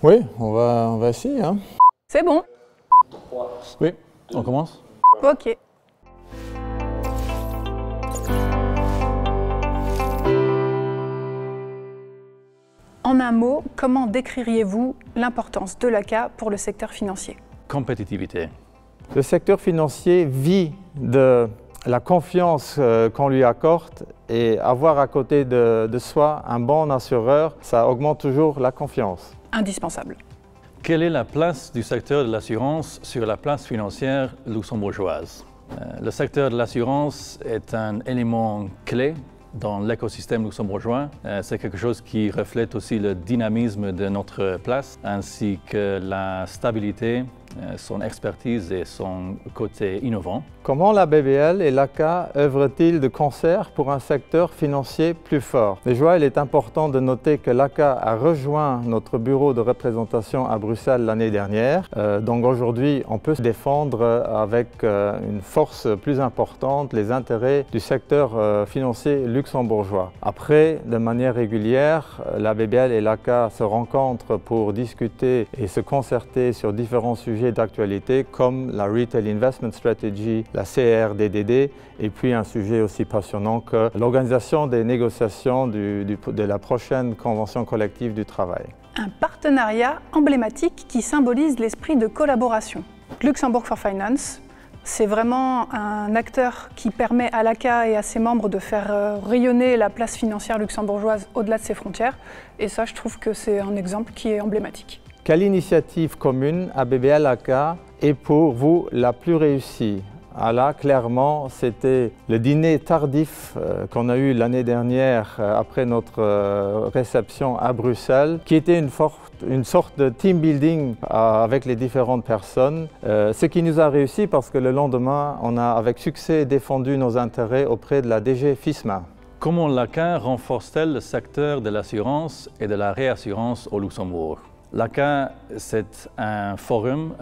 Oui, on va essayer. Hein. C'est bon. Oui, on commence. Ok. En un mot, comment décririez-vous l'importance de l'ACA pour le secteur financier? Compétitivité. Le secteur financier vit de la confiance qu'on lui accorde et avoir à côté de soi un bon assureur, ça augmente toujours la confiance. Indispensable. Quelle est la place du secteur de l'assurance sur la place financière luxembourgeoise? Le secteur de l'assurance est un élément clé dans l'écosystème luxembourgeois. C'est quelque chose qui reflète aussi le dynamisme de notre place, ainsi que la stabilité, son expertise et son côté innovant. Comment la BBL et l'ACA œuvrent-ils de concert pour un secteur financier plus fort? Déjà, il est important de noter que l'ACA a rejoint notre bureau de représentation à Bruxelles l'année dernière. Donc aujourd'hui, on peut se défendre avec une force plus importante les intérêts du secteur financier luxembourgeois. Après, de manière régulière, la BBL et l'ACA se rencontrent pour discuter et se concerter sur différents sujets d'actualité comme la Retail Investment Strategy, la CRDDD et puis un sujet aussi passionnant que l'organisation des négociations de la prochaine convention collective du travail. Un partenariat emblématique qui symbolise l'esprit de collaboration. Luxembourg for Finance, c'est vraiment un acteur qui permet à l'ACA et à ses membres de faire rayonner la place financière luxembourgeoise au-delà de ses frontières. Et ça, je trouve que c'est un exemple qui est emblématique. Quelle initiative commune ABBL-ACA est pour vous la plus réussie? Là, clairement, c'était le dîner tardif qu'on a eu l'année dernière après notre réception à Bruxelles, qui était une sorte de team building avec les différentes personnes, ce qui nous a réussi parce que le lendemain, on a avec succès défendu nos intérêts auprès de la DG FISMA. Comment l'ACA renforce-t-elle le secteur de l'assurance et de la réassurance au Luxembourg? L'ACA, c'est un forum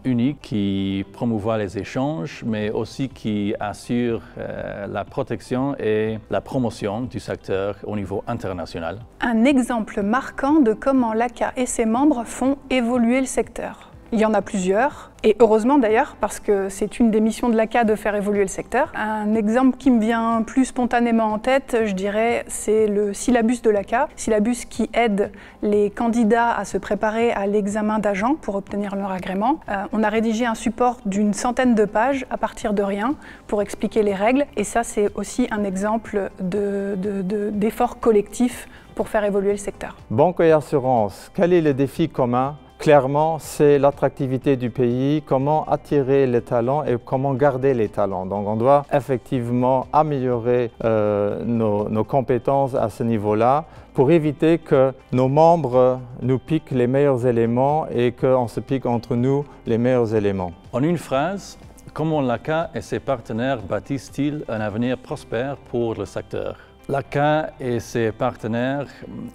unique qui promouvoit les échanges, mais aussi qui assure la protection et la promotion du secteur au niveau international. Un exemple marquant de comment l'ACA et ses membres font évoluer le secteur. Il y en a plusieurs, et heureusement d'ailleurs, parce que c'est une des missions de l'ACA de faire évoluer le secteur. Un exemple qui me vient plus spontanément en tête, je dirais, c'est le syllabus de l'ACA. Syllabus qui aide les candidats à se préparer à l'examen d'agent pour obtenir leur agrément. On a rédigé un support d'une centaine de pages à partir de rien pour expliquer les règles, et ça c'est aussi un exemple d'effort collectif pour faire évoluer le secteur. Banque et assurance, quel est le défi commun? Clairement, c'est l'attractivité du pays, comment attirer les talents et comment garder les talents. Donc on doit effectivement améliorer nos compétences à ce niveau-là pour éviter que nos membres nous piquent les meilleurs éléments et qu'on se pique entre nous les meilleurs éléments. En une phrase, comment l'ACA et ses partenaires bâtissent-ils un avenir prospère pour le secteur? L'ACA et ses partenaires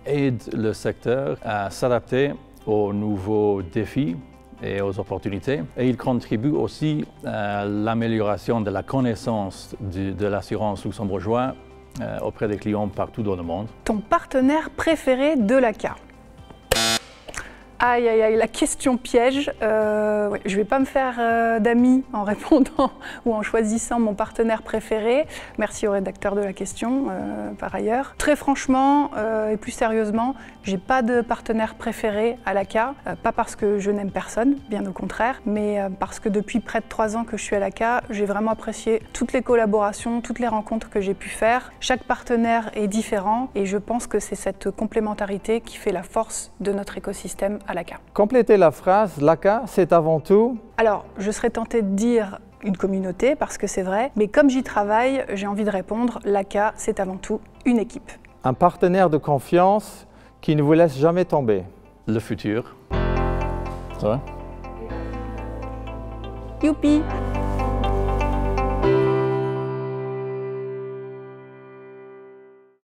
aident le secteur à s'adapter aux nouveaux défis et aux opportunités. Et il contribue aussi à l'amélioration de la connaissance de l'assurance luxembourgeoise auprès des clients partout dans le monde. Ton partenaire préféré de l'ACA? Aïe, aïe, aïe, la question piège. Ouais, je ne vais pas me faire d'amis en répondant ou en choisissant mon partenaire préféré. Merci au rédacteur de la question, par ailleurs. Très franchement et plus sérieusement, j'ai pas de partenaire préféré à l'ACA. Pas parce que je n'aime personne, bien au contraire, mais parce que depuis près de 3 ans que je suis à l'ACA, j'ai vraiment apprécié toutes les collaborations, toutes les rencontres que j'ai pu faire. Chaque partenaire est différent et je pense que c'est cette complémentarité qui fait la force de notre écosystème à l'ACA. Complétez la phrase, l'ACA, c'est avant tout... Alors, je serais tentée de dire une communauté, parce que c'est vrai, mais comme j'y travaille, j'ai envie de répondre, l'ACA, c'est avant tout une équipe. Un partenaire de confiance qui ne vous laisse jamais tomber. Le futur. Ça va? Youpi!